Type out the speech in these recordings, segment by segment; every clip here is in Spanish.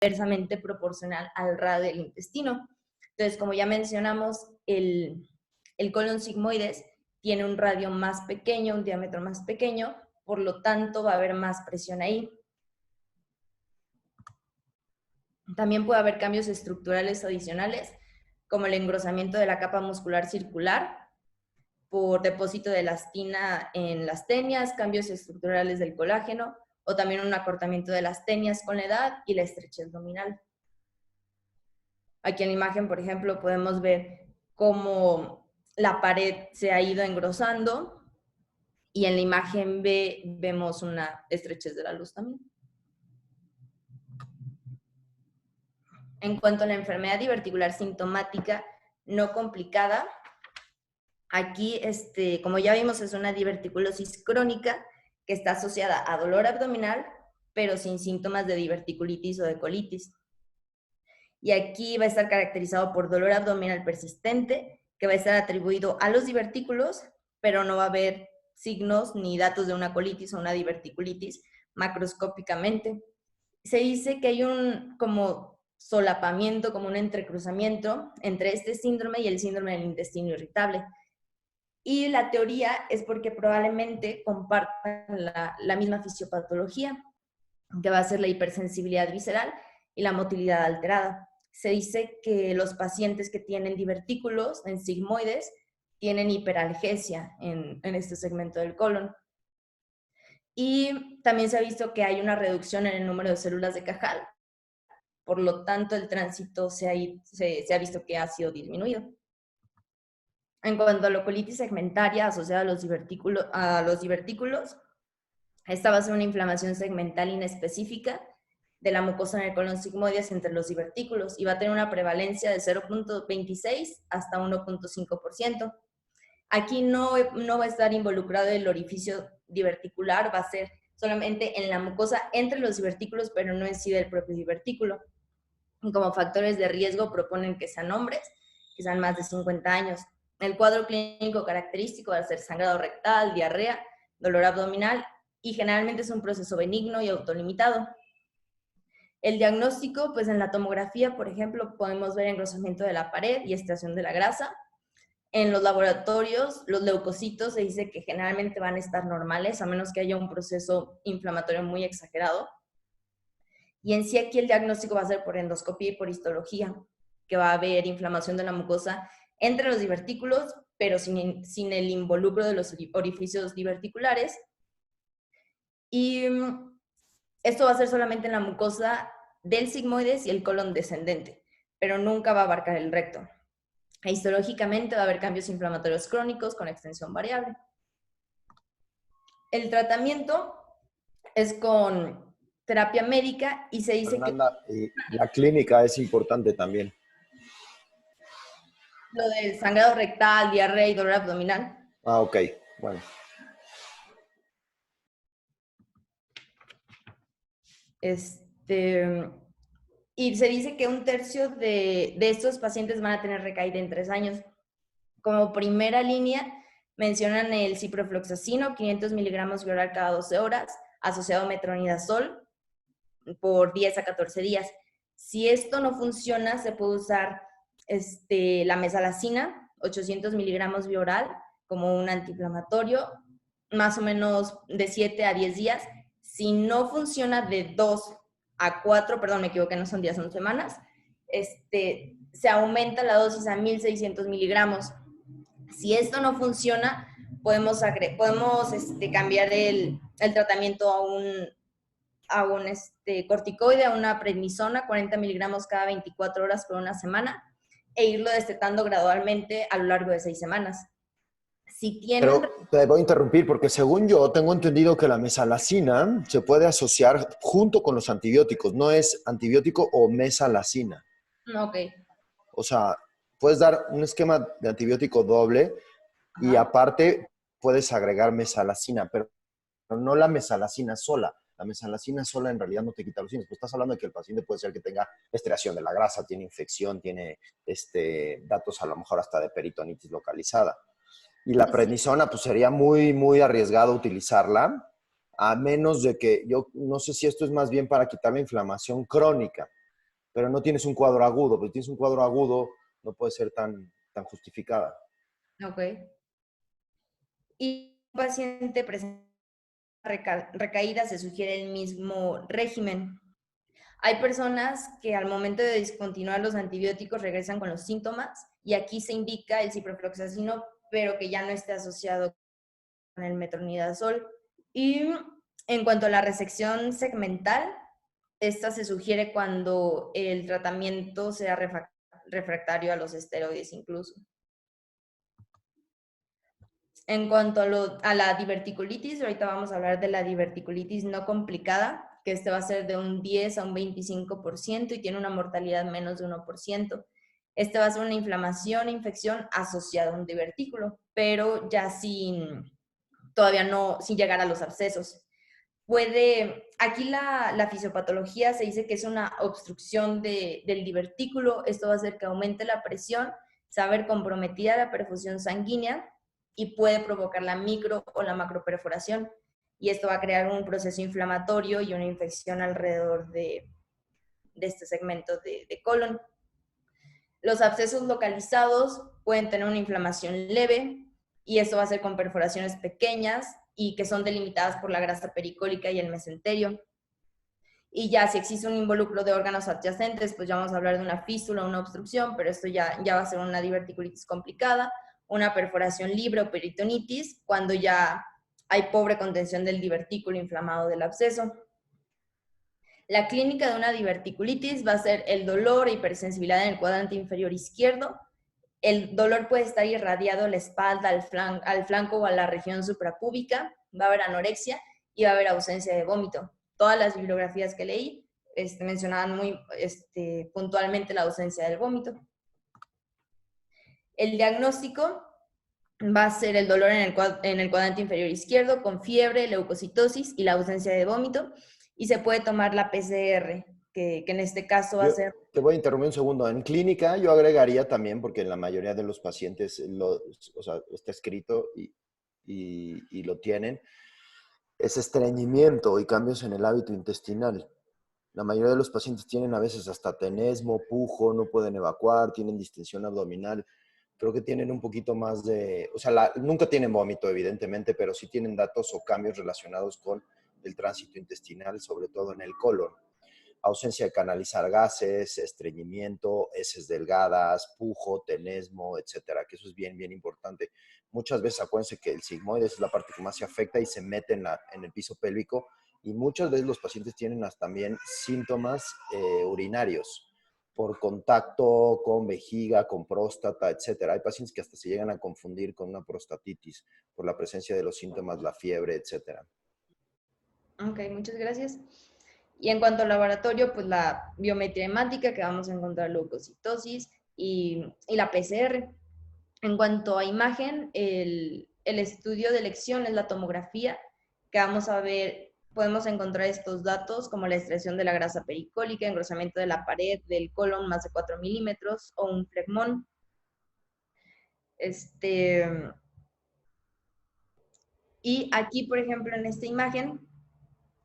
inversamente proporcional al radio del intestino. Entonces, como ya mencionamos, el colon sigmoides tiene un radio más pequeño, un diámetro más pequeño, por lo tanto va a haber más presión ahí. También puede haber cambios estructurales adicionales, como el engrosamiento de la capa muscular circular por depósito de elastina en las tenias, cambios estructurales del colágeno, o también un acortamiento de las tenias con la edad y la estrechez abdominal. Aquí en la imagen, por ejemplo, podemos ver cómo la pared se ha ido engrosando, y en la imagen B vemos una estrechez de la luz también. En cuanto a la enfermedad diverticular sintomática no complicada, aquí, como ya vimos, es una diverticulosis crónica que está asociada a dolor abdominal, pero sin síntomas de diverticulitis o de colitis. Y aquí va a estar caracterizado por dolor abdominal persistente, que va a estar atribuido a los divertículos, pero no va a haber signos ni datos de una colitis o una diverticulitis macroscópicamente. Se dice que hay un como solapamiento, como un entrecruzamiento entre este síndrome y el síndrome del intestino irritable. Y la teoría es porque probablemente compartan la misma fisiopatología, que va a ser la hipersensibilidad visceral y la motilidad alterada. Se dice que los pacientes que tienen divertículos en sigmoides tienen hiperalgesia en este segmento del colon. Y también se ha visto que hay una reducción en el número de células de Cajal, por lo tanto el tránsito se ha visto que ha sido disminuido. En cuanto a la colitis segmentaria asociada a los divertículos, esta va a ser una inflamación segmental inespecífica de la mucosa en el colon sigmoides entre los divertículos y va a tener una prevalencia de 0.26 hasta 1.5%. Aquí no va a estar involucrado el orificio diverticular, va a ser solamente en la mucosa entre los divertículos, pero no en sí del propio divertículo. Y como factores de riesgo proponen que sean hombres, que sean más de 50 años. El cuadro clínico característico va a ser sangrado rectal, diarrea, dolor abdominal, y generalmente es un proceso benigno y autolimitado. El diagnóstico, pues en la tomografía, por ejemplo, podemos ver engrosamiento de la pared y extracción de la grasa. En los laboratorios, los leucocitos se dice que generalmente van a estar normales, a menos que haya un proceso inflamatorio muy exagerado. Y en sí aquí el diagnóstico va a ser por endoscopía y por histología, que va a haber inflamación de la mucosa entre los divertículos, pero sin el involucro de los orificios diverticulares. Y esto va a ser solamente en la mucosa del sigmoides y el colon descendente, pero nunca va a abarcar el recto. E histológicamente va a haber cambios inflamatorios crónicos con extensión variable. El tratamiento es con terapia médica y se dice Fernanda, la clínica es importante también. Lo del sangrado rectal, diarrea y dolor abdominal. Ah, ok, bueno. Y se dice que un tercio de estos pacientes van a tener recaída en 3 años. Como primera línea, mencionan el ciprofloxacino, 500 miligramos vía oral cada 12 horas, asociado a metronidazol por 10 a 14 días. Si esto no funciona, se puede usar la mesalazina, 800 miligramos vía oral, como un antiinflamatorio, más o menos de 7 a 10 días. Si no funciona de 2 a 4, perdón, me equivoqué, no son días, son semanas, se aumenta la dosis a 1600 miligramos. Si esto no funciona, podemos cambiar el tratamiento a un corticoide, a una prednisona, 40 miligramos cada 24 horas por una semana, e irlo destetando gradualmente a lo largo de 6 semanas. Si tienen... Pero te voy a interrumpir porque según yo tengo entendido que la mesalazina se puede asociar junto con los antibióticos, no es antibiótico o mesalazina. Ok. O sea, puedes dar un esquema de antibiótico doble. Ajá. Y aparte puedes agregar mesalazina, pero no la mesalazina sola. La mesalacina sola en realidad no te quita los síntomas. Pues estás hablando de que el paciente puede ser que tenga estriación de la grasa, tiene infección, tiene datos a lo mejor hasta de peritonitis localizada. Y la prednisona, pues sería muy, muy arriesgado utilizarla, a menos de que, yo no sé si esto es más bien para quitar la inflamación crónica. pero no tienes un cuadro agudo, porque tienes un cuadro agudo, no puede ser tan justificada. Ok. Y un paciente presenta recaída se sugiere el mismo régimen. Hay personas que al momento de discontinuar los antibióticos regresan con los síntomas y aquí se indica el ciprofloxacino, pero que ya no esté asociado con el metronidazol. Y en cuanto a la resección segmental, esta se sugiere cuando el tratamiento sea refractario a los esteroides incluso. En cuanto a la diverticulitis, ahorita vamos a hablar de la diverticulitis no complicada, que este va a ser de un 10 a un 25% y tiene una mortalidad menos de 1%. Este va a ser una inflamación e infección asociada a un divertículo, pero ya todavía no, sin llegar a los abscesos. Aquí la fisiopatología se dice que es una obstrucción del divertículo, esto va a hacer que aumente la presión, se va a ver comprometida la perfusión sanguínea y puede provocar la micro o la macroperforación. Y esto va a crear un proceso inflamatorio y una infección alrededor de este segmento de colon. Los abscesos localizados pueden tener una inflamación leve y esto va a ser con perforaciones pequeñas y que son delimitadas por la grasa pericólica y el mesenterio. Y ya si existe un involucro de órganos adyacentes, pues ya vamos a hablar de una fístula, una obstrucción, pero esto ya va a ser una diverticulitis complicada, una perforación libre o peritonitis, cuando ya hay pobre contención del divertículo inflamado del absceso. La clínica de una diverticulitis va a ser el dolor e hipersensibilidad en el cuadrante inferior izquierdo. El dolor puede estar irradiado a la espalda, al flanco o a la región suprapúbica. Va a haber anorexia y va a haber ausencia de vómito. Todas las bibliografías que leí mencionaban muy puntualmente la ausencia del vómito. El diagnóstico va a ser el dolor en el cuadrante inferior izquierdo con fiebre, leucocitosis y la ausencia de vómito. Y se puede tomar la PCR, que en este caso va a ser... Te voy a interrumpir un segundo. En clínica yo agregaría también, porque en la mayoría de los pacientes o sea, está escrito y lo tienen, es estreñimiento y cambios en el hábito intestinal. La mayoría de los pacientes tienen a veces hasta tenesmo, pujo, no pueden evacuar, tienen distensión abdominal. Creo que tienen un poquito más de... O sea, nunca tienen vómito, evidentemente, pero sí tienen datos o cambios relacionados con el tránsito intestinal, sobre todo en el colon. Ausencia de canalizar gases, estreñimiento, heces delgadas, pujo, tenesmo, etcétera, que eso es bien, bien importante. Muchas veces acuérdense que el sigmoides es la parte que más se afecta y se mete en el piso pélvico, y muchas veces los pacientes tienen también síntomas urinarios por contacto con vejiga, con próstata, etcétera. Hay pacientes que hasta se llegan a confundir con una prostatitis por la presencia de los síntomas, la fiebre, etcétera. Ok, muchas gracias. Y en cuanto al laboratorio, pues la biometría hemática, que vamos a encontrar leucocitosis y la PCR. En cuanto a imagen, el estudio de elección es la tomografía, que vamos a ver, podemos encontrar estos datos como la extracción de la grasa pericólica, engrosamiento de la pared del colon más de 4 milímetros o un flegmón. Y aquí, por ejemplo, en esta imagen,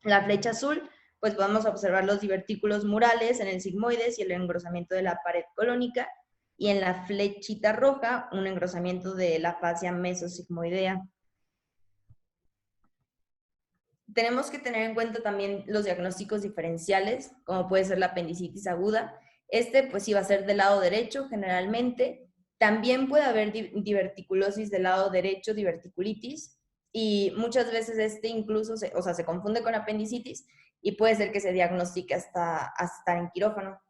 la flecha azul, pues podemos observar los divertículos murales en el sigmoides y el engrosamiento de la pared colónica, y en la flechita roja, un engrosamiento de la fascia mesosigmoidea. Tenemos que tener en cuenta también los diagnósticos diferenciales, como puede ser la apendicitis aguda. Pues sí va a ser del lado derecho generalmente. También puede haber diverticulosis del lado derecho, diverticulitis, y muchas veces incluso se confunde con apendicitis y puede ser que se diagnostique hasta estar en quirófano.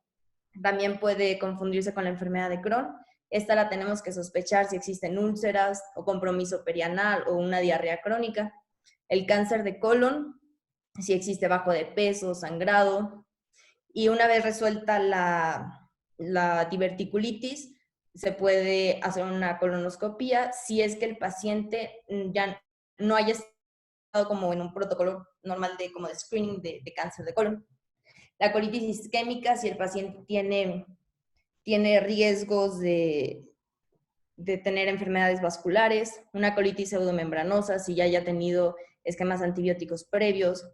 También puede confundirse con la enfermedad de Crohn. Esta la tenemos que sospechar si existen úlceras o compromiso perianal o una diarrea crónica. El cáncer de colon, si existe bajo de peso, sangrado. Y una vez resuelta la diverticulitis, se puede hacer una colonoscopía si es que el paciente ya no haya estado como en un protocolo normal de screening de cáncer de colon. La colitis isquémica, si el paciente tiene riesgos de tener enfermedades vasculares, una colitis pseudomembranosa, si ya haya tenido esquemas antibióticos previos,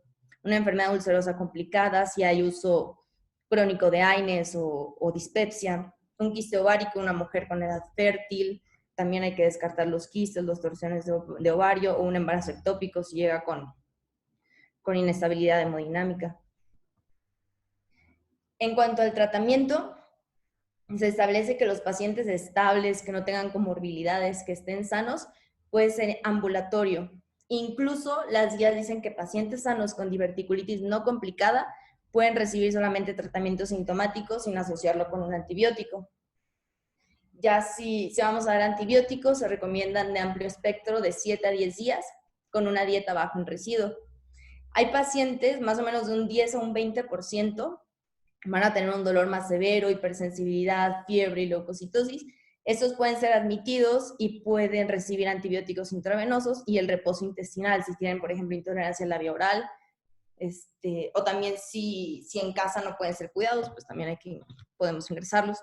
una enfermedad ulcerosa complicada, si hay uso crónico de Aynes o dispepsia, un quiste ovárico, una mujer con edad fértil, también hay que descartar los quistes, las torsiones de ovario o un embarazo ectópico si llega con inestabilidad hemodinámica. En cuanto al tratamiento, se establece que los pacientes estables, que no tengan comorbilidades, que estén sanos, puede ser ambulatorio. Incluso las guías dicen que pacientes sanos con diverticulitis no complicada pueden recibir solamente tratamiento sintomático sin asociarlo con un antibiótico. Ya si vamos a dar antibióticos, se recomiendan de amplio espectro de 7 a 10 días con una dieta baja en residuo. Hay pacientes, más o menos de un 10 a un 20%, van a tener un dolor más severo, hipersensibilidad, fiebre y leucocitosis. Estos pueden ser admitidos y pueden recibir antibióticos intravenosos y el reposo intestinal, si tienen, por ejemplo, intolerancia a la vía oral, o también si en casa no pueden ser cuidados, pues también podemos ingresarlos.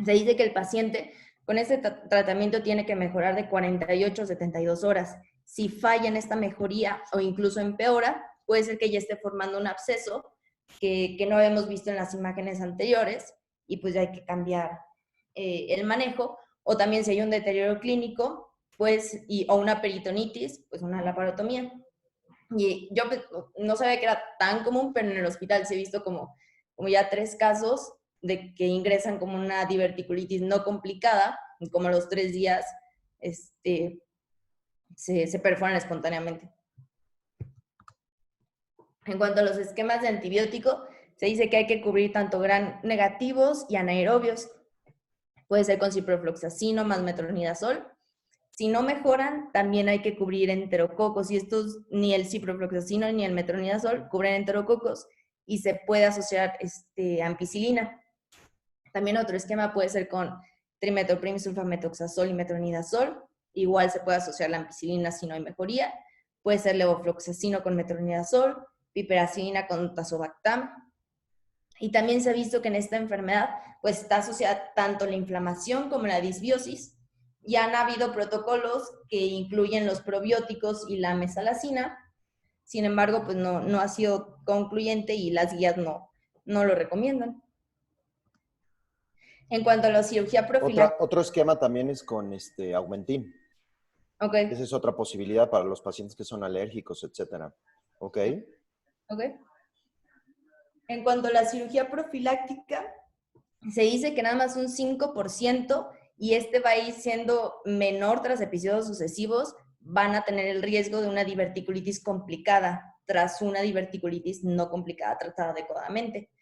Se dice que el paciente con este tratamiento tiene que mejorar de 48 a 72 horas. Si falla en esta mejoría o incluso empeora, puede ser que ya esté formando un absceso que no habíamos visto en las imágenes anteriores y pues ya hay que cambiar el manejo. O también si hay un deterioro clínico, pues, o una peritonitis, pues una laparotomía. Y yo pues, no sabía que era tan común, pero en el hospital se he visto como ya 3 casos de que ingresan como una diverticulitis no complicada y como a los 3 días se perforan espontáneamente. En cuanto a los esquemas de antibiótico, se dice que hay que cubrir tanto gram negativos y anaerobios. Puede ser con ciprofloxacino más metronidazol. Si no mejoran, también hay que cubrir enterococos. Y estos, ni el ciprofloxacino ni el metronidazol cubren enterococos y se puede asociar ampicilina. También otro esquema puede ser con trimethoprim, sulfametoxazol y metronidazol. Igual se puede asociar la ampicilina si no hay mejoría. Puede ser levofloxacino con metronidazol, piperacilina con tazobactam. Y también se ha visto que en esta enfermedad pues está asociada tanto la inflamación como la disbiosis. Y han habido protocolos que incluyen los probióticos y la mesalazina. Sin embargo, pues no ha sido concluyente y las guías no lo recomiendan. En cuanto a la cirugía profiláctica. Otro esquema también es con Augmentin. Okay. Esa es otra posibilidad para los pacientes que son alérgicos, etcétera. ¿Ok? Ok. En cuanto a la cirugía profiláctica, se dice que nada más un 5% y va a ir siendo menor tras episodios sucesivos, van a tener el riesgo de una diverticulitis complicada tras una diverticulitis no complicada tratada adecuadamente.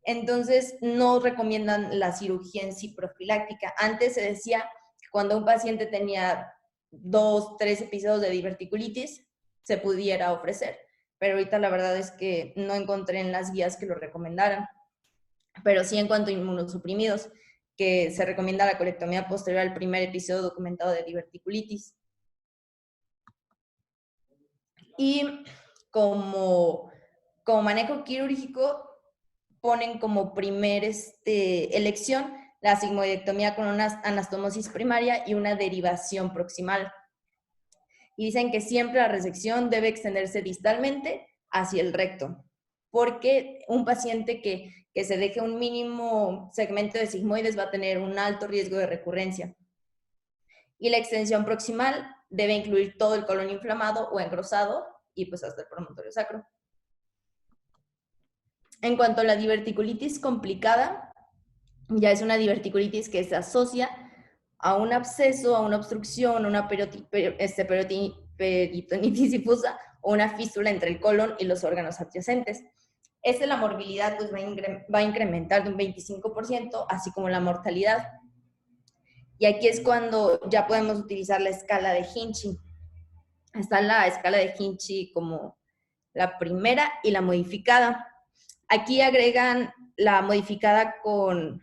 Entonces, no recomiendan la cirugía en sí profiláctica. Antes se decía que cuando un paciente tenía 2, 3 episodios de diverticulitis, se pudiera ofrecer. Pero ahorita la verdad es que no encontré en las guías que lo recomendaran. Pero sí en cuanto a inmunosuprimidos, que se recomienda la colectomía posterior al primer episodio documentado de diverticulitis. Y como manejo quirúrgico, ponen como primer elección la sigmoidectomía con una anastomosis primaria y una derivación proximal. Y dicen que siempre la resección debe extenderse distalmente hacia el recto, porque un paciente que se deje un mínimo segmento de sigmoides va a tener un alto riesgo de recurrencia. Y la extensión proximal debe incluir todo el colon inflamado o engrosado y pues hasta el promontorio sacro. En cuanto a la diverticulitis complicada, ya es una diverticulitis que se asocia a un absceso, a una obstrucción, a una peritonitis difusa o una fístula entre el colon y los órganos adyacentes. La morbilidad pues, va a incrementar de un 25%, así como la mortalidad. Y aquí es cuando ya podemos utilizar la escala de Hinchey. Está la escala de Hinchey como la primera y la modificada. Aquí agregan la modificada con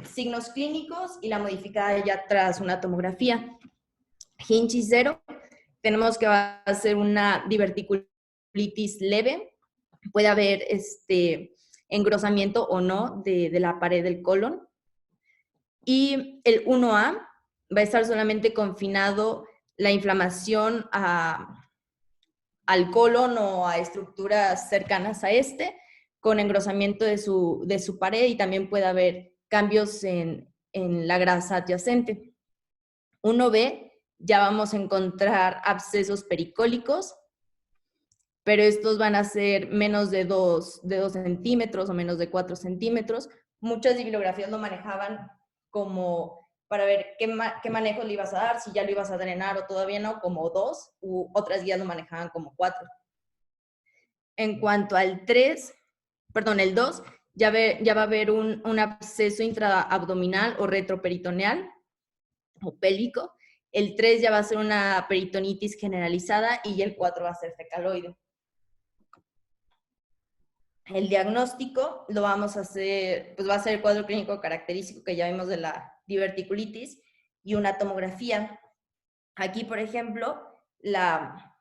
signos clínicos y la modificada ya tras una tomografía. Hinchey 0, tenemos que va a ser una diverticulitis leve, puede haber engrosamiento o no de la pared del colon. Y el 1A va a estar solamente confinado la inflamación al colon o a estructuras cercanas a con engrosamiento de su pared, y también puede haber cambios en la grasa adyacente. 1B, ya vamos a encontrar abscesos pericólicos, pero estos van a ser menos de 2 centímetros o menos de 4 centímetros. Muchas bibliografías lo manejaban como para ver qué manejo le ibas a dar, si ya lo ibas a drenar o todavía no, como 2, u otras guías lo manejaban como 4. En cuanto al 2, ya va a haber un absceso intraabdominal o retroperitoneal o pélvico. El 3 ya va a ser una peritonitis generalizada y el 4 va a ser fecaloide. El diagnóstico lo vamos a hacer, pues va a ser el cuadro clínico característico que ya vimos de la diverticulitis y una tomografía. Aquí, por ejemplo, la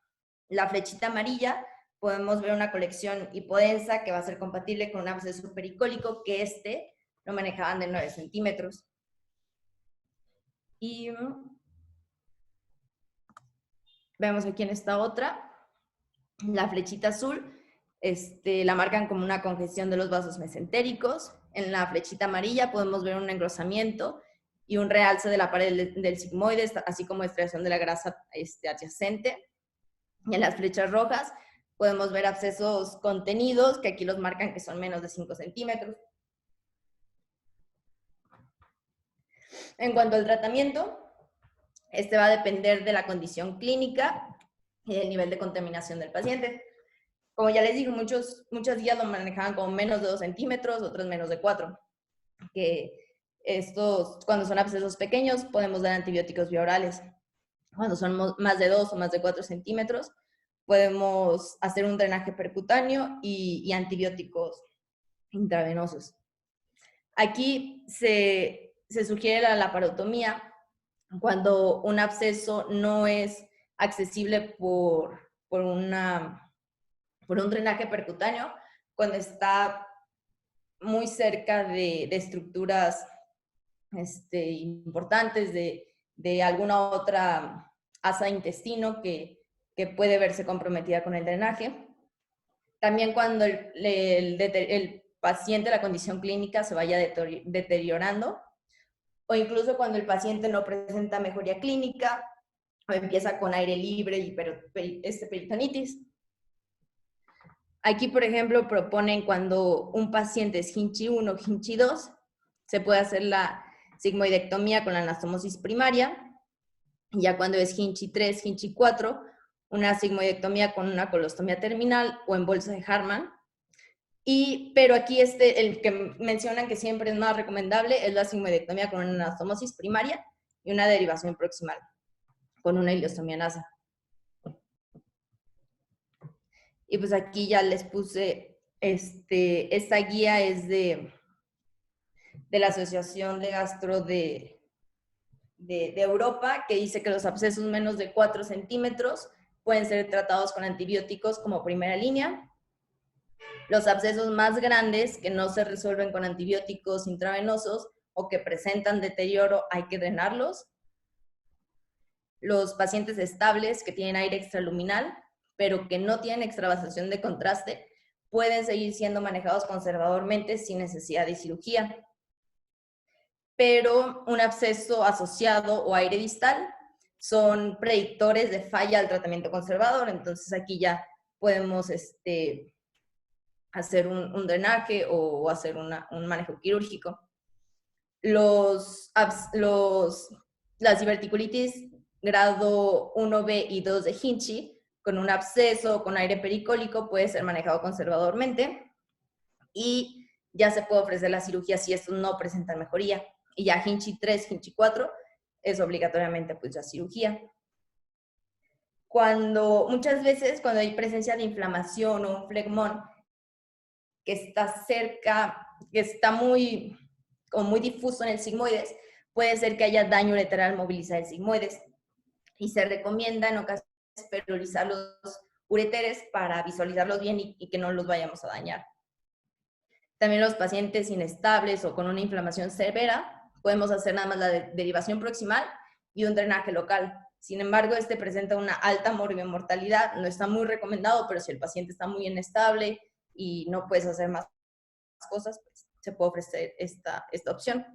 flechita amarilla, podemos ver una colección hipodensa que va a ser compatible con un absceso pericólico, que lo manejaban de 9 centímetros. Y vemos aquí en esta otra, la flechita azul, la marcan como una congestión de los vasos mesentéricos. En la flechita amarilla podemos ver un engrosamiento y un realce de la pared del sigmoide, así como extracción de la grasa adyacente. Y en las flechas rojas podemos ver abscesos contenidos, que aquí los marcan que son menos de 5 centímetros. En cuanto al tratamiento, va a depender de la condición clínica y del nivel de contaminación del paciente. Como ya les dije, muchas guías lo manejaban como menos de 2 centímetros, otras menos de 4. Que cuando son abscesos pequeños, podemos dar antibióticos biorales. Cuando son más de 2 o más de 4 centímetros, podemos hacer un drenaje percutáneo y antibióticos intravenosos. Aquí se sugiere la laparotomía cuando un absceso no es accesible por un drenaje percutáneo, cuando está muy cerca de estructuras importantes, de alguna otra asa de intestino que puede verse comprometida con el drenaje. También cuando el paciente, la condición clínica se vaya deteriorando, o incluso cuando el paciente no presenta mejoría clínica, o empieza con aire libre y peritonitis. Aquí, por ejemplo, proponen cuando un paciente es Hinchi 1 o Hinchi 2, se puede hacer la sigmoidectomía con la anastomosis primaria, y ya cuando es Hinchi 3, Hinchi 4, una sigmoidectomía con una colostomía terminal o en bolsa de Hartmann. Pero aquí el que mencionan que siempre es más recomendable es la sigmoidectomía con una anastomosis primaria y una derivación proximal con una ileostomía nasa. Y pues aquí ya les puse, esta guía es de la Asociación de Gastro de Europa, que dice que los abscesos menos de 4 centímetros pueden ser tratados con antibióticos como primera línea. Los abscesos más grandes que no se resuelven con antibióticos intravenosos o que presentan deterioro, hay que drenarlos. Los pacientes estables que tienen aire extraluminal, pero que no tienen extravasación de contraste, pueden seguir siendo manejados conservadormente sin necesidad de cirugía. Pero un absceso asociado o aire distal son predictores de falla al tratamiento conservador. Entonces aquí ya podemos hacer un drenaje o hacer un manejo quirúrgico. Las diverticulitis grado 1B y 2 de Hinchi, con un absceso, con aire pericólico, puede ser manejado conservadormente y ya se puede ofrecer la cirugía si estos no presentan mejoría. Y ya Hinchi 3, Hinchi 4 es obligatoriamente pues ya cirugía. Muchas veces cuando hay presencia de inflamación o un flegmón que está cerca, que está muy difuso en el sigmoides, puede ser que haya daño ureteral movilizado del sigmoides. Y se recomienda en ocasiones periorizar los ureteres para visualizarlos bien y que no los vayamos a dañar. También los pacientes inestables o con una inflamación severa, podemos hacer nada más la derivación proximal y un drenaje local. Sin embargo, presenta una alta morbimortalidad, no está muy recomendado, pero si el paciente está muy inestable y no puedes hacer más cosas, pues se puede ofrecer esta opción.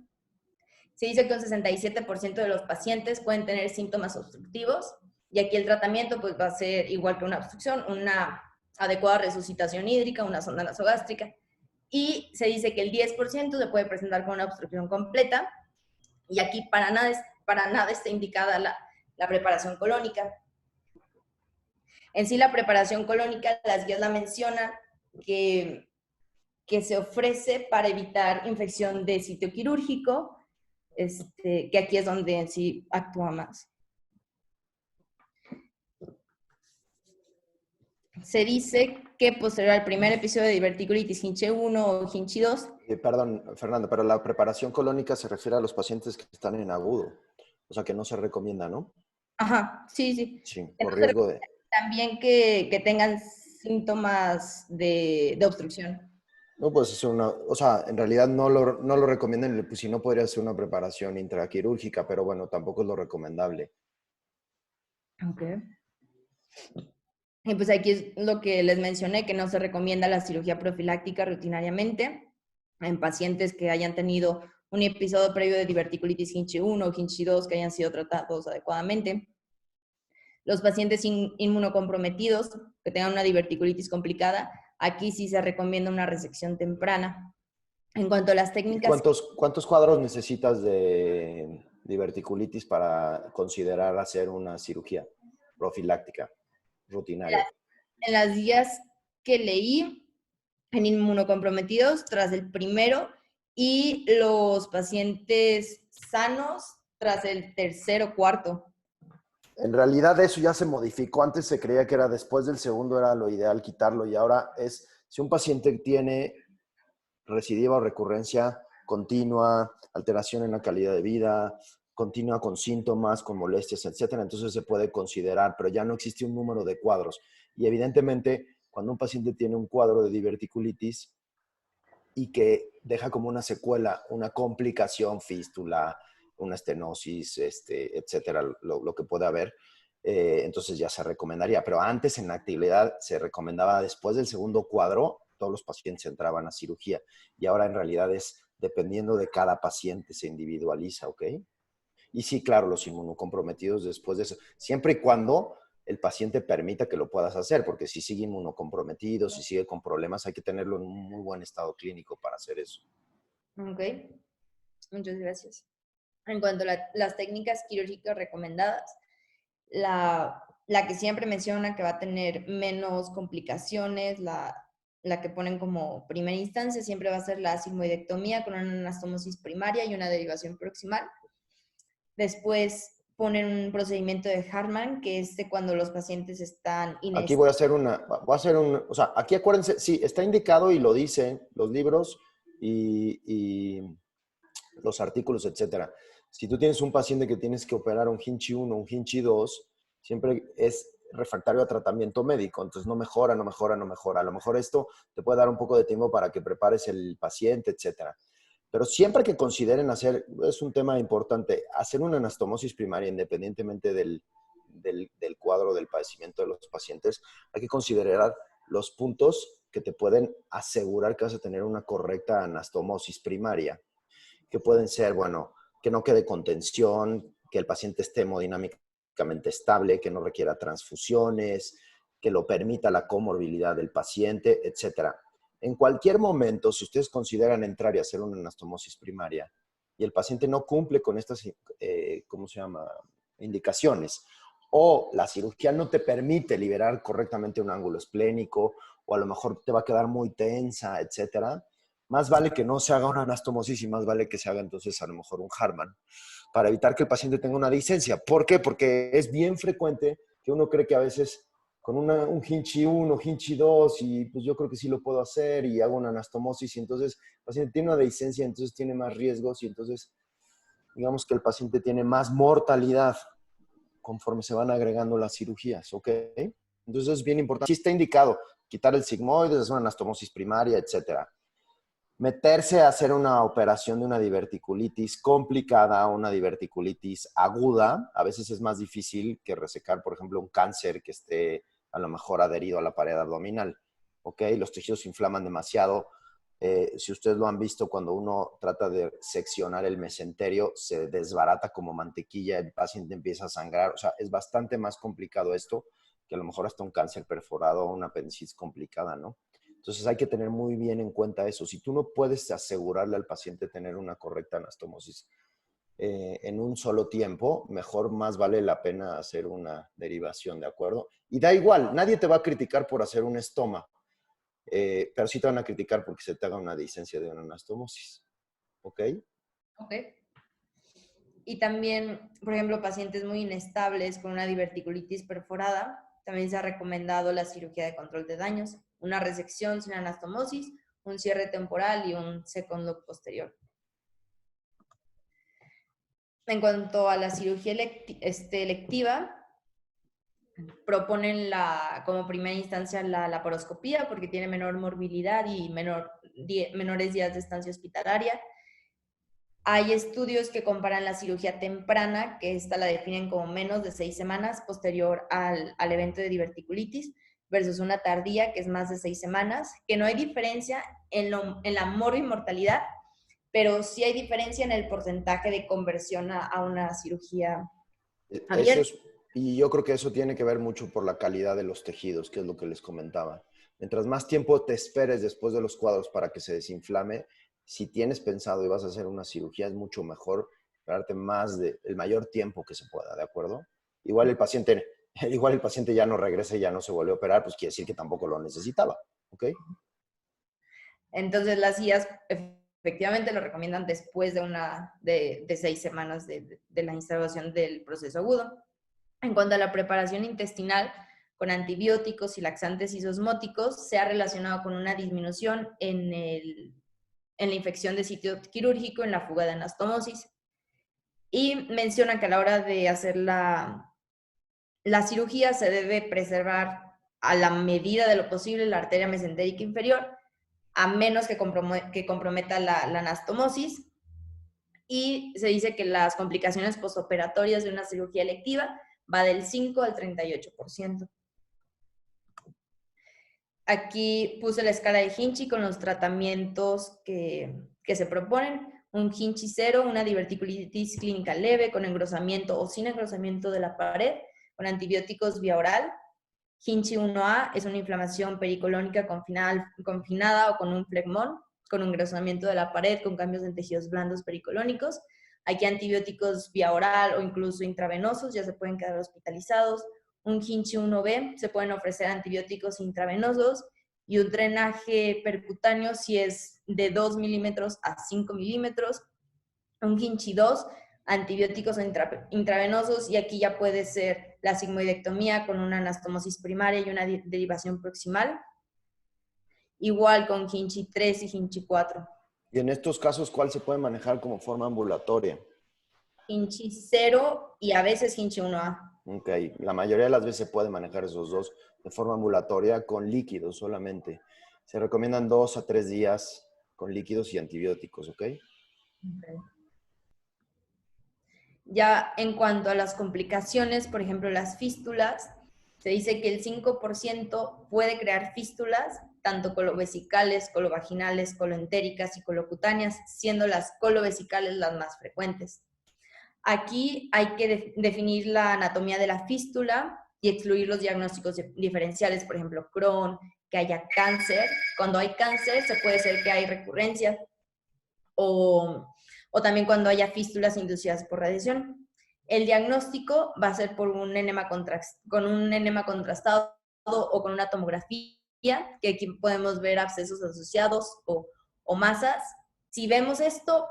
Se dice que un 67% de los pacientes pueden tener síntomas obstructivos y aquí el tratamiento pues, va a ser igual que una obstrucción, una adecuada resucitación hídrica, una sonda nasogástrica. Y se dice que el 10% se puede presentar con una obstrucción completa y aquí para nada está indicada la preparación colónica. En sí, la preparación colónica, las guías la mencionan que se ofrece para evitar infección de sitio quirúrgico, que aquí es donde en sí actúa más. Se dice que posterior al primer episodio de diverticulitis Hinche 1 o Hinche 2. Perdón, Fernando, pero la preparación colónica se refiere a los pacientes que están en agudo, o sea que no se recomienda, ¿no? Ajá, sí, sí. Sí, por riesgo de... También que tengan síntomas de obstrucción. No, pues es una, o sea, en realidad no lo recomiendan, pues si no podría ser una preparación intraquirúrgica, pero bueno, tampoco es lo recomendable. Ok. Y pues aquí es lo que les mencioné, que no se recomienda la cirugía profiláctica rutinariamente en pacientes que hayan tenido un episodio previo de diverticulitis Hinche 1 o Hinche 2 que hayan sido tratados adecuadamente. Los pacientes inmunocomprometidos que tengan una diverticulitis complicada, aquí sí se recomienda una resección temprana. En cuanto a las ¿Y técnicas... cuántos cuadros necesitas de diverticulitis para considerar hacer una cirugía profiláctica rutinaria? En las guías que leí, en inmunocomprometidos tras el primero y los pacientes sanos tras el tercero o cuarto. En realidad eso ya se modificó. Antes se creía que era después del segundo era lo ideal quitarlo y ahora es si un paciente tiene recidiva o recurrencia continua, alteración en la calidad de vida, continua con síntomas, con molestias, etcétera, entonces se puede considerar, pero ya no existe un número de cuadros. Y evidentemente, cuando un paciente tiene un cuadro de diverticulitis y que deja como una secuela, una complicación, fístula, una estenosis, etcétera, lo que puede haber, entonces ya se recomendaría. Pero antes en la actividad se recomendaba después del segundo cuadro, todos los pacientes entraban a cirugía. Y ahora en realidad es dependiendo de cada paciente, se individualiza, ¿ok? Y sí, claro, los inmunocomprometidos después de eso, siempre y cuando el paciente permita que lo puedas hacer, porque si sigue inmunocomprometido, si sigue con problemas, hay que tenerlo en un muy buen estado clínico para hacer eso. Ok, muchas gracias. En cuanto a las técnicas quirúrgicas recomendadas, la que siempre menciona que va a tener menos complicaciones, la que ponen como primera instancia, siempre va a ser la sigmoidectomía con una anastomosis primaria y una derivación proximal. Después ponen un procedimiento de Hartmann, que es de cuando los pacientes están Aquí voy a hacer o sea, aquí acuérdense, sí, está indicado y lo dicen los libros y los artículos, etcétera. Si tú tienes un paciente que tienes que operar un Hinchi 1, un Hinchi 2, siempre es refractario a tratamiento médico, entonces no mejora, no mejora, no mejora. A lo mejor esto te puede dar un poco de tiempo para que prepares el paciente, etcétera. Pero siempre que consideren hacer, es un tema importante, hacer una anastomosis primaria independientemente del cuadro del padecimiento de los pacientes, hay que considerar los puntos que te pueden asegurar que vas a tener una correcta anastomosis primaria, que pueden ser, bueno, que no quede contención, que el paciente esté hemodinámicamente estable, que no requiera transfusiones, que lo permita la comorbilidad del paciente, etcétera. En cualquier momento, si ustedes consideran entrar y hacer una anastomosis primaria y el paciente no cumple con estas, ¿cómo se llama?, indicaciones, o la cirugía no te permite liberar correctamente un ángulo esplénico, o a lo mejor te va a quedar muy tensa, etcétera, más vale que no se haga una anastomosis y más vale que se haga entonces a lo mejor un Hartmann para evitar que el paciente tenga una disencia. ¿Por qué? Porque es bien frecuente que uno cree que a veces con un Hinchi 1, Hinchi 2, y pues yo creo que sí lo puedo hacer y hago una anastomosis y entonces el paciente tiene una dehiscencia, entonces tiene más riesgos y entonces digamos que el paciente tiene más mortalidad conforme se van agregando las cirugías, ¿ok? Entonces es bien importante. Sí está indicado quitar el sigmoide, hacer una anastomosis primaria, etcétera. Meterse a hacer una operación de una diverticulitis complicada, una diverticulitis aguda, a veces es más difícil que resecar, por ejemplo, un cáncer que esté a lo mejor adherido a la pared abdominal. ¿ok? Los tejidos se inflaman demasiado. Si ustedes lo han visto, cuando uno trata de seccionar el mesenterio, se desbarata como mantequilla, el paciente empieza a sangrar. O sea, es bastante más complicado esto que a lo mejor hasta un cáncer perforado o una apendicitis complicada, ¿no? Entonces hay que tener muy bien en cuenta eso. Si tú no puedes asegurarle al paciente tener una correcta anastomosis en un solo tiempo, mejor más vale la pena hacer una derivación, ¿de acuerdo? Y da igual, nadie te va a criticar por hacer un estoma, pero sí te van a criticar porque se te haga una discencia de una anastomosis, ¿ok? Ok. Y también, por ejemplo, pacientes muy inestables con una diverticulitis perforada, también se ha recomendado la cirugía de control de daños, una resección sin anastomosis, un cierre temporal y un second loop posterior. En cuanto a la cirugía electiva, proponen como primera instancia la laparoscopía porque tiene menor morbilidad y menores días de estancia hospitalaria. Hay estudios que comparan la cirugía temprana, que esta la definen como menos de 6 semanas posterior al evento de diverticulitis, versus una tardía, que es más de 6 semanas, que no hay diferencia en la morbi-mortalidad, pero sí hay diferencia en el porcentaje de conversión a una cirugía Eso abierta. es, y yo creo que eso tiene que ver mucho por la calidad de los tejidos, que es lo que les comentaba. Mientras más tiempo te esperes después de los cuadros para que se desinflame, si tienes pensado y vas a hacer una cirugía, es mucho mejor esperarte el mayor tiempo que se pueda, ¿de acuerdo? Igual el paciente, igual el paciente ya no regresa y ya no se vuelve a operar, pues quiere decir que tampoco lo necesitaba, ¿ok? Entonces las guías efectivamente lo recomiendan después de 6 semanas de la instauración del proceso agudo. En cuanto a la preparación intestinal, con antibióticos y laxantes isosmóticos, se ha relacionado con una disminución en la infección de sitio quirúrgico, en la fuga de anastomosis. Y menciona que a la hora de hacer la cirugía se debe preservar a la medida de lo posible la arteria mesentérica inferior, a menos que comprometa la anastomosis. Y se dice que las complicaciones postoperatorias de una cirugía electiva va del 5 al 38%. Aquí puse la escala de Hinchi con los tratamientos que se proponen. Un Hinchi 0, una diverticulitis clínica leve con engrosamiento o sin engrosamiento de la pared, con antibióticos vía oral. Hinchi 1A es una inflamación pericolónica confinada o con un flegmón, con engrosamiento de la pared, con cambios en tejidos blandos pericolónicos. Aquí antibióticos vía oral o incluso intravenosos, ya se pueden quedar hospitalizados. Un Hinchi 1B se pueden ofrecer antibióticos intravenosos y un drenaje percutáneo si es de 2 milímetros a 5 milímetros. Un Hinchi 2, antibióticos intravenosos, y aquí ya puede ser la sigmoidectomía con una anastomosis primaria y una derivación proximal. Igual con Hinchi 3 y Hinchi 4. Y en estos casos, ¿cuál se puede manejar como forma ambulatoria? Hinchi 0 y a veces Hinchi 1A. Ok, la mayoría de las veces se puede manejar esos dos de forma ambulatoria con líquidos solamente. Se recomiendan 2 a 3 días con líquidos y antibióticos, ¿ok? Okay. Ya en cuanto a las complicaciones, por ejemplo, las fístulas, se dice que el 5% puede crear fístulas, tanto colovesicales, colovaginales, coloentéricas y colocutáneas, siendo las colovesicales las más frecuentes. Aquí hay que definir la anatomía de la fístula y excluir los diagnósticos diferenciales, por ejemplo, Crohn, que haya cáncer. Cuando hay cáncer, se puede ser que hay recurrencia o, o también cuando haya fístulas inducidas por radiación. El diagnóstico va a ser por un con un enema contrastado o con una tomografía, que aquí podemos ver abscesos asociados o masas. Si vemos esto,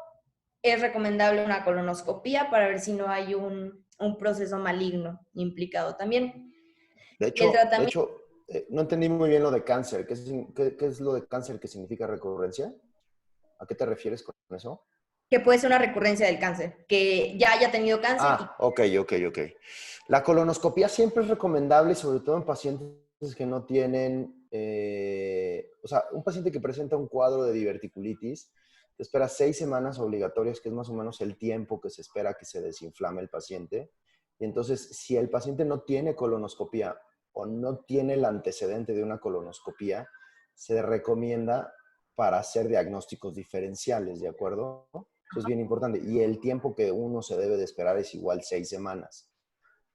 es recomendable una colonoscopía para ver si no hay un proceso maligno implicado también. De Y el hecho, de tratamiento, hecho no entendí muy bien lo de cáncer. ¿Qué es lo de cáncer que significa recurrencia? ¿A qué te refieres con eso? que puede ser una recurrencia del cáncer, que ya haya tenido cáncer y Ah, ok, ok, ok. La colonoscopia siempre es recomendable, sobre todo en pacientes que no tienen, o sea, un paciente que presenta un cuadro de diverticulitis, te espera 6 semanas obligatorias, que es más o menos el tiempo que se espera que se desinflame el paciente. Y entonces, si el paciente no tiene colonoscopia o no tiene el antecedente de una colonoscopia, se recomienda para hacer diagnósticos diferenciales, ¿de acuerdo? Eso es bien importante. Y el tiempo que uno se debe de esperar es igual 6 semanas.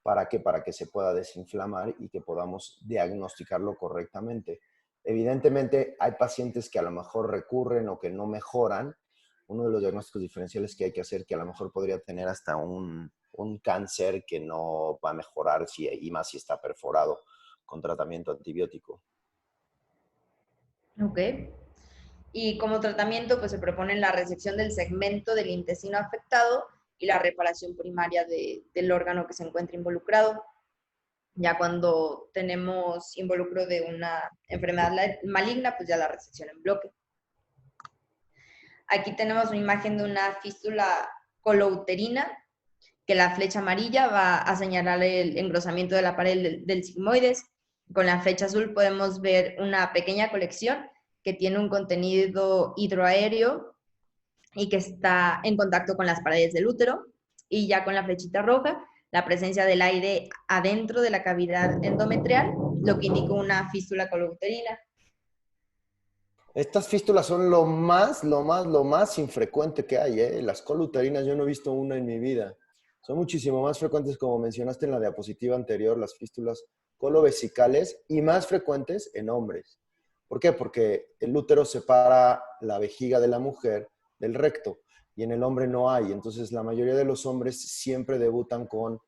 ¿Para qué? Para que se pueda desinflamar y que podamos diagnosticarlo correctamente. Evidentemente, hay pacientes que a lo mejor recurren o que no mejoran. Uno de los diagnósticos diferenciales que hay que hacer, que a lo mejor podría tener hasta un cáncer que no va a mejorar, y más si está perforado con tratamiento antibiótico. Ok. Y como tratamiento, pues se propone la resección del segmento del intestino afectado y la reparación primaria del órgano que se encuentra involucrado. Ya cuando tenemos involucro de una enfermedad maligna, pues ya la resección en bloque. Aquí tenemos una imagen de una fístula colouterina, que la flecha amarilla va a señalar el engrosamiento de la pared del sigmoides. Con la flecha azul podemos ver una pequeña colección que tiene un contenido hidroaéreo y que está en contacto con las paredes del útero. Y ya con la flechita roja, la presencia del aire adentro de la cavidad endometrial, lo que indica una fístula colouterina. Estas fístulas son lo más infrecuente que hay, ¿eh? Las coluterinas yo no he visto una en mi vida. Son muchísimo más frecuentes, como mencionaste en la diapositiva anterior, las fístulas colovesicales y más frecuentes en hombres. ¿Por qué? Porque el útero separa la vejiga de la mujer del recto y en el hombre no hay. Entonces la mayoría de los hombres siempre debutan con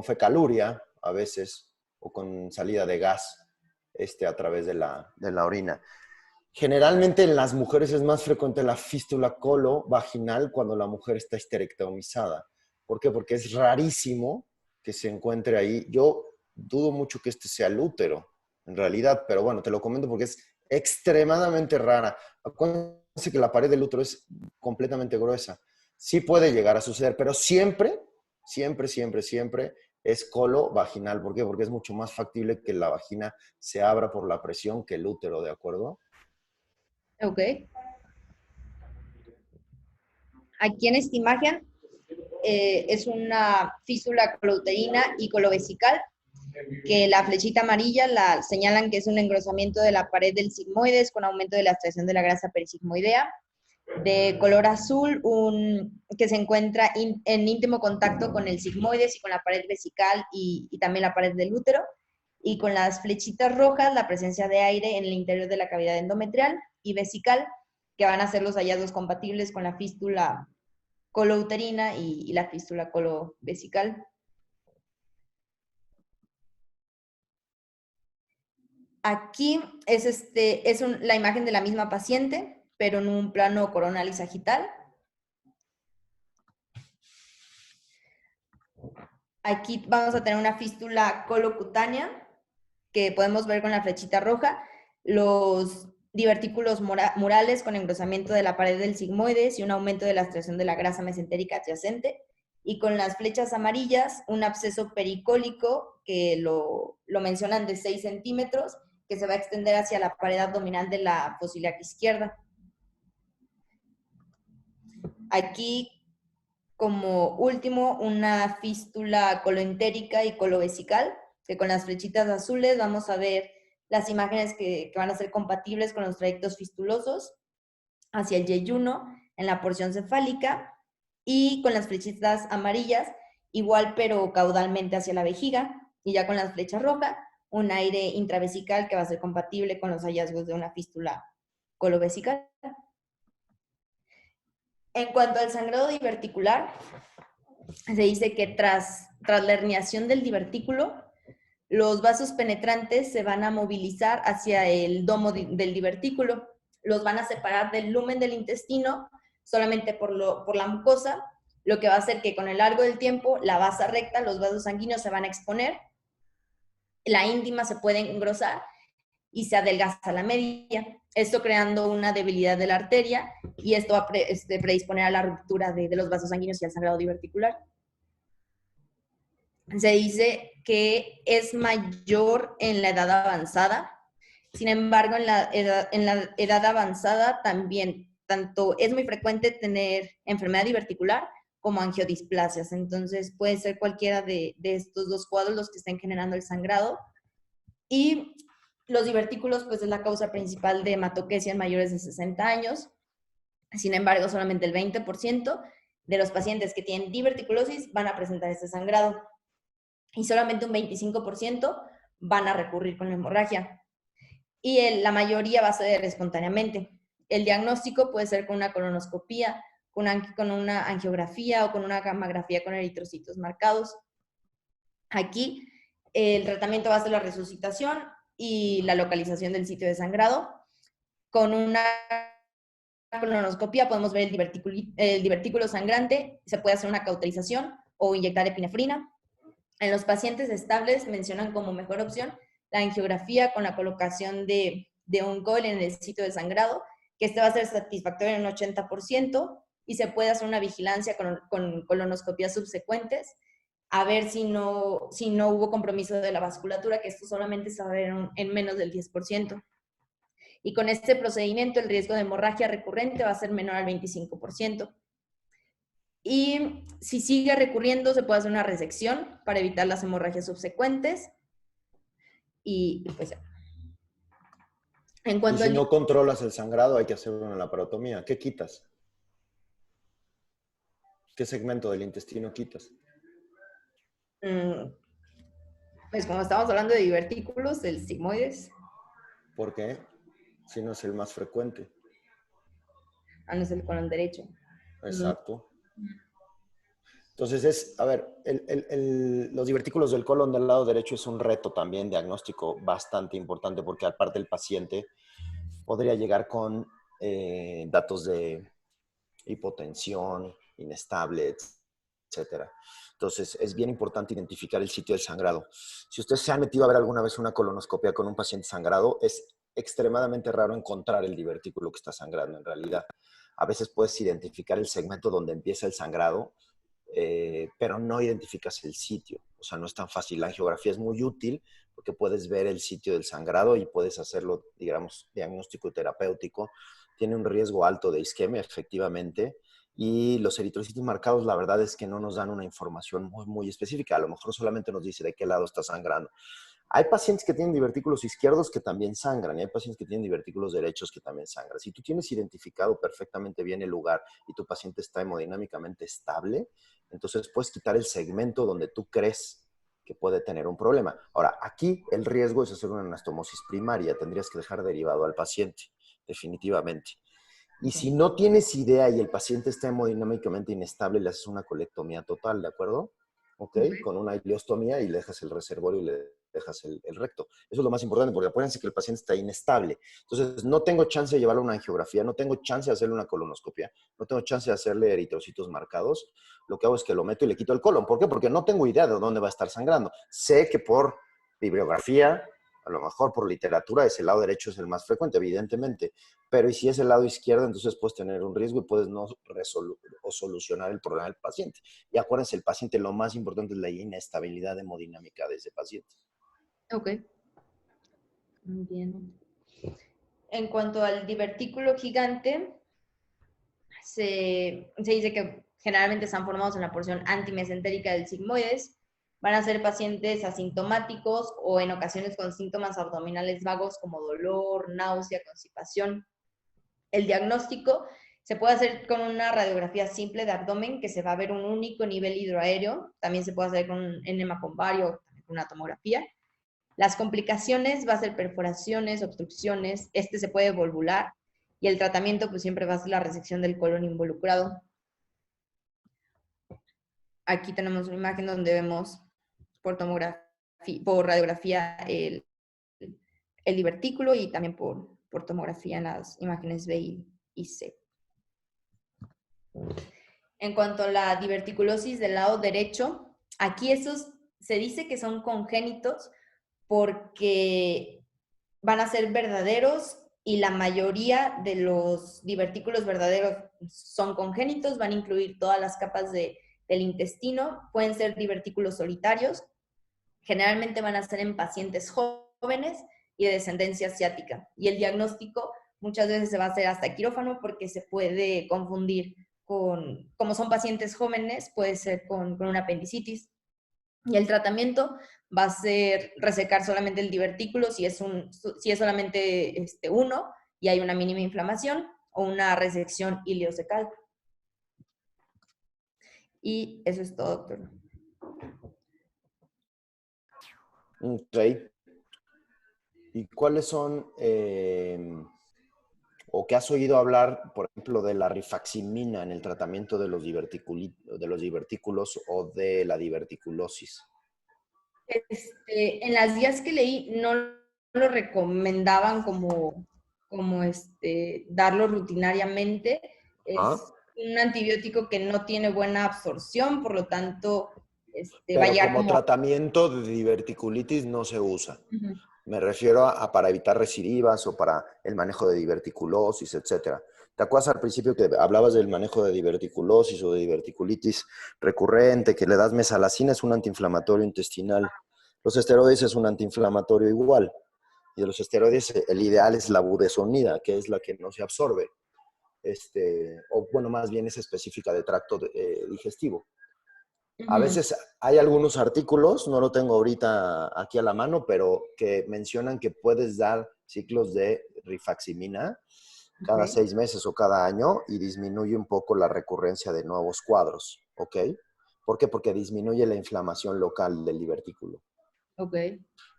fecaluria a veces o con salida de gas a través de la orina. Generalmente en las mujeres es más frecuente la fístula colovaginal cuando la mujer está histerectomizada. ¿Por qué? Porque es rarísimo que se encuentre ahí. Yo dudo mucho que este sea el útero, en realidad, pero bueno, te lo comento porque es extremadamente rara. Acuérdense que la pared del útero es completamente gruesa. Sí puede llegar a suceder, pero siempre, siempre, siempre, siempre es colovaginal. ¿Por qué? Porque es mucho más factible que la vagina se abra por la presión que el útero, ¿de acuerdo? Ok. Aquí en esta imagen es una fístula colouterina y colovesical, que la flechita amarilla la señalan que es un engrosamiento de la pared del sigmoides con aumento de la abstracción de la grasa perisigmoidea. De color azul, que se encuentra en íntimo contacto con el sigmoides y con la pared vesical y también la pared del útero. Y con las flechitas rojas, la presencia de aire en el interior de la cavidad endometrial y vesical, que van a ser los hallazgos compatibles con la fístula colouterina y la fístula colovesical. Aquí es la imagen de la misma paciente, pero en un plano coronal y sagital. Aquí vamos a tener una fístula colocutánea, que podemos ver con la flechita roja, los divertículos murales con engrosamiento de la pared del sigmoides y un aumento de la abstracción de la grasa mesentérica adyacente. Y con las flechas amarillas, un absceso pericólico que lo mencionan de 6 centímetros, que se va a extender hacia la pared abdominal de la fosiliaca izquierda. Aquí, como último, una fístula coloentérica y colovesical, que con las flechitas azules vamos a ver las imágenes que van a ser compatibles con los trayectos fistulosos hacia el yeyuno en la porción cefálica, y con las flechitas amarillas, igual pero caudalmente hacia la vejiga, y ya con las flechas rojas, un aire intravesical que va a ser compatible con los hallazgos de una fístula colovesical. En cuanto al sangrado diverticular, se dice que tras la herniación del divertículo, los vasos penetrantes se van a movilizar hacia el domo del divertículo, los van a separar del lumen del intestino solamente por la mucosa, lo que va a hacer que con el largo del tiempo la basa recta, los vasos sanguíneos se van a exponer, la íntima se puede engrosar y se adelgaza la media, esto creando una debilidad de la arteria, y esto va a predisponer a la ruptura de los vasos sanguíneos y al sangrado diverticular. Se dice que es mayor en la edad avanzada. Sin embargo, en la edad avanzada también, tanto es muy frecuente tener enfermedad diverticular como angiodisplasias. Entonces, puede ser cualquiera de estos dos cuadros los que estén generando el sangrado. Y Los divertículos, pues, es la causa principal de hematoquesia en mayores de 60 años. Sin embargo, solamente el 20% de los pacientes que tienen diverticulosis van a presentar este sangrado y solamente un 25% van a recurrir con la hemorragia. Y la mayoría va a ser espontáneamente. El diagnóstico puede ser con una colonoscopía, con una angiografía o con una gammagrafía con eritrocitos marcados. Aquí el tratamiento va a ser la resucitación y la localización del sitio de sangrado. Con una colonoscopia podemos ver el divertículo sangrante, se puede hacer una cauterización o inyectar epinefrina. En los pacientes estables mencionan como mejor opción la angiografía con la colocación de un coil en el sitio de sangrado, que este va a ser satisfactorio en un 80%, y se puede hacer una vigilancia con colonoscopías subsecuentes a ver si no hubo compromiso de la vasculatura, que esto solamente se va a ver en menos del 10%. Y con este procedimiento el riesgo de hemorragia recurrente va a ser menor al 25%. Y si sigue recurriendo, se puede hacer una resección para evitar las hemorragias subsecuentes. Y pues, en Y cuanto si al... no controlas el sangrado, hay que hacer una laparotomía. ¿Qué quitas? ¿Qué segmento del intestino quitas? Pues como estamos hablando de divertículos, el sigmoides. ¿Por qué? Si no es el más frecuente. No es el colon derecho. Exacto. Entonces a ver, los divertículos del colon del lado derecho es un reto también diagnóstico bastante importante porque aparte el paciente podría llegar con datos de hipotensión, inestable, etcétera. Entonces, es bien importante identificar el sitio del sangrado. Si ustedes se han metido a ver alguna vez una colonoscopia con un paciente sangrado, es extremadamente raro encontrar el divertículo que está sangrando en realidad. A veces puedes identificar el segmento donde empieza el sangrado, pero no identificas el sitio. O sea, no es tan fácil. La angiografía es muy útil porque puedes ver el sitio del sangrado y puedes hacerlo, digamos, diagnóstico y terapéutico. Tiene un riesgo alto de isquemia, efectivamente. Y los eritrocitos marcados, la verdad es que no nos dan una información muy, muy específica. A lo mejor solamente nos dice de qué lado está sangrando. Hay pacientes que tienen divertículos izquierdos que también sangran y hay pacientes que tienen divertículos derechos que también sangran. Si tú tienes identificado perfectamente bien el lugar y tu paciente está hemodinámicamente estable, entonces puedes quitar el segmento donde tú crees que puede tener un problema. Ahora, aquí el riesgo es hacer una anastomosis primaria. Tendrías que dejar derivado al paciente, definitivamente. Y si no tienes idea y el paciente está hemodinámicamente inestable, le haces una colectomía total, ¿de acuerdo? ¿Ok? Con una ileostomía y le dejas el reservorio y le dejas el recto. Eso es lo más importante, porque acuérdense que el paciente está inestable. Entonces, no tengo chance de llevarle una angiografía, no tengo chance de hacerle una colonoscopia, no tengo chance de hacerle eritrocitos marcados. Lo que hago es que lo meto y le quito el colon. ¿Por qué? Porque no tengo idea de dónde va a estar sangrando. Sé que por bibliografía, a lo mejor por literatura, ese lado derecho es el más frecuente, evidentemente. Pero y si es el lado izquierdo, entonces puedes tener un riesgo y puedes no solucionar el problema del paciente. Y acuérdense, el paciente lo más importante es la inestabilidad hemodinámica de ese paciente. Ok. Muy bien. En cuanto al divertículo gigante, se dice que generalmente están formados en la porción antimesentérica del sigmoides. Van a ser pacientes asintomáticos o en ocasiones con síntomas abdominales vagos como dolor, náusea, constipación. El diagnóstico se puede hacer con una radiografía simple de abdomen, que se va a ver un único nivel hidroaéreo. También se puede hacer con un enema con vario, con una tomografía. Las complicaciones va a ser perforaciones, obstrucciones. Este se puede volvular. Y el tratamiento pues siempre va a ser la resección del colon involucrado. Aquí tenemos una imagen donde vemos por radiografía el divertículo y también por tomografía en las imágenes B y C. En cuanto a la diverticulosis del lado derecho, aquí estos se dice que son congénitos porque van a ser verdaderos y la mayoría de los divertículos verdaderos son congénitos, van a incluir todas las capas del intestino, pueden ser divertículos solitarios, generalmente van a ser en pacientes jóvenes y de descendencia asiática. Y el diagnóstico muchas veces se va a hacer hasta quirófano porque se puede confundir como son pacientes jóvenes, puede ser con una apendicitis. Y el tratamiento va a ser resecar solamente el divertículo si es solamente uno y hay una mínima inflamación, o una resección ileocecal. Y eso es todo, doctor. Ok. ¿Y cuáles son, o qué has oído hablar, por ejemplo, de la rifaximina en el tratamiento de los divertículos o de la diverticulosis? En las guías que leí no lo recomendaban darlo rutinariamente. ¿Ah? Es un antibiótico que no tiene buena absorción, por lo tanto, va a Pero llegar como como... tratamiento de diverticulitis no se usa. Ujú. Me refiero a para evitar recidivas o para el manejo de diverticulosis, etcétera. ¿Te acuerdas al principio que hablabas del manejo de diverticulosis o de diverticulitis recurrente, que le das mesalazina, es un antiinflamatorio intestinal? Los esteroides es un antiinflamatorio igual. Y de los esteroides, el ideal es la budesonida, que es la que no se absorbe. O bueno, más bien es específica de tracto digestivo. A Ujú. veces hay algunos artículos, no lo tengo ahorita aquí a la mano, pero que mencionan que puedes dar ciclos de rifaximina cada Ok, 6 meses o cada año y disminuye un poco la recurrencia de nuevos cuadros, ¿ok? ¿Por qué? Porque disminuye la inflamación local del divertículo. ok.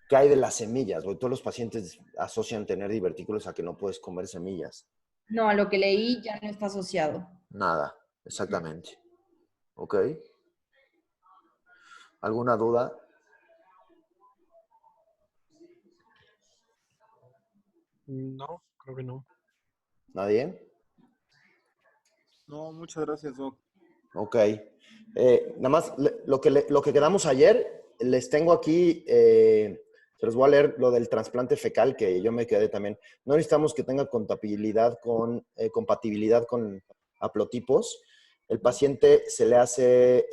¿Qué hay de las semillas? Todos los pacientes asocian tener divertículos a que no puedes comer semillas. No, a lo que leí ya no está asociado. Nada, exactamente. ¿Ok? ¿Alguna duda? No, creo que no. ¿Nadie? No, muchas gracias, Doc. Ok. Nada más, lo que quedamos ayer, les tengo aquí, se los voy a leer lo del trasplante fecal, que yo me quedé también. No necesitamos que tenga compatibilidad con haplotipos. El paciente se le hace,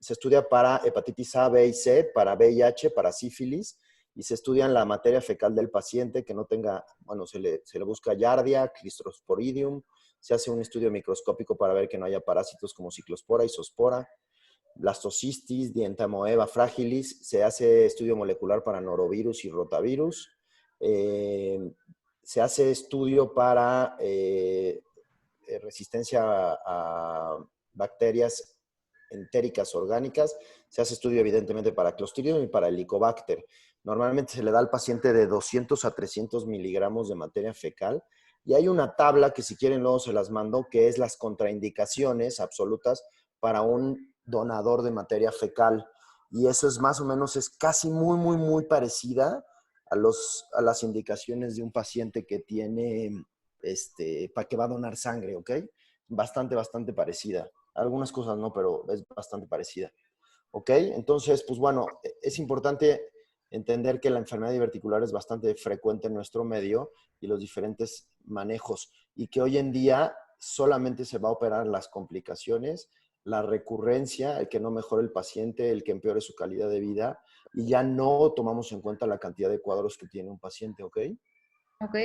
se estudia para hepatitis A, B y C, para VIH, para sífilis, y se estudia en la materia fecal del paciente que no tenga, bueno, se le busca Giardia, Clostridium, se hace un estudio microscópico para ver que no haya parásitos como ciclospora y zoospora, blastocistis, dientamoeba fragilis, se hace estudio molecular para norovirus y rotavirus, eh, se hace estudio para resistencia a bacterias entéricas orgánicas, se hace estudio evidentemente para Clostridium y para Helicobacter. Normalmente se le da al paciente de 200 a 300 miligramos de materia fecal y hay una tabla que si quieren luego se las mando, que es las contraindicaciones absolutas para un donador de materia fecal. Y eso es más o menos, es casi muy parecida a las indicaciones de un paciente que tiene, para que va a donar sangre, ¿ok? Bastante parecida. Algunas cosas no, pero es bastante parecida. ¿Ok? Entonces, pues bueno, es importante entender que la enfermedad diverticular es bastante frecuente en nuestro medio y los diferentes manejos y que hoy en día solamente se va a operar las complicaciones, la recurrencia, el que no mejore el paciente, el que empeore su calidad de vida y ya no tomamos en cuenta la cantidad de cuadros que tiene un paciente, ¿ok? Ok.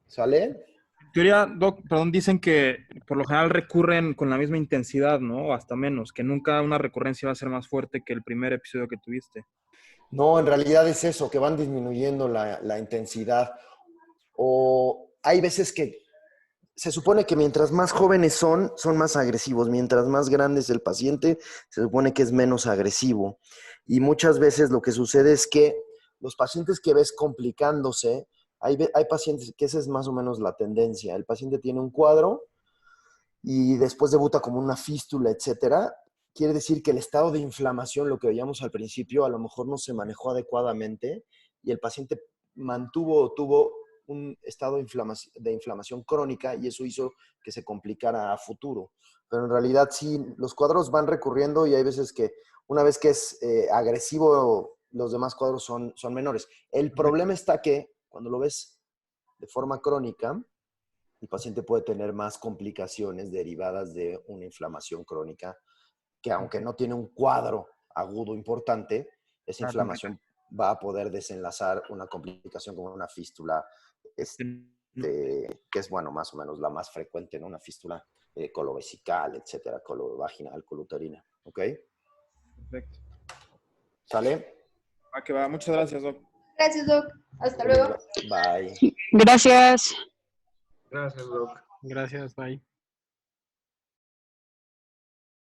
¿Sale? En teoría, Doc, perdón, dicen que por lo general recurren con la misma intensidad, ¿no? O hasta menos, que nunca una recurrencia va a ser más fuerte que el primer episodio que tuviste. No, en realidad es eso, que van disminuyendo la intensidad. O hay veces que se supone que mientras más jóvenes son más agresivos. Mientras más grande es el paciente, se supone que es menos agresivo. Y muchas veces lo que sucede es que los pacientes que ves complicándose, hay pacientes que esa es más o menos la tendencia. El paciente tiene un cuadro y después debuta como una fístula, etcétera. Quiere decir que el estado de inflamación, lo que veíamos al principio, a lo mejor no se manejó adecuadamente y el paciente tuvo un estado de inflamación crónica y eso hizo que se complicara a futuro. Pero en realidad sí, los cuadros van recurriendo y hay veces que una vez que es agresivo, los demás cuadros son menores. El Perfecto. problema está que cuando lo ves de forma crónica, el paciente puede tener más complicaciones derivadas de una inflamación crónica que aunque no tiene un cuadro agudo importante, esa Para complicar. inflamación va a poder desenlazar una complicación como una fístula, ¿No? que es, bueno, más o menos la más frecuente, ¿no? Una fístula colovesical, etcétera, colovaginal, coluterina, ¿ok? Perfecto. ¿Sale? Va que va. Muchas gracias, Doc. Gracias, Doc. Hasta luego. Bye. Gracias. Gracias, Doc. Gracias, bye.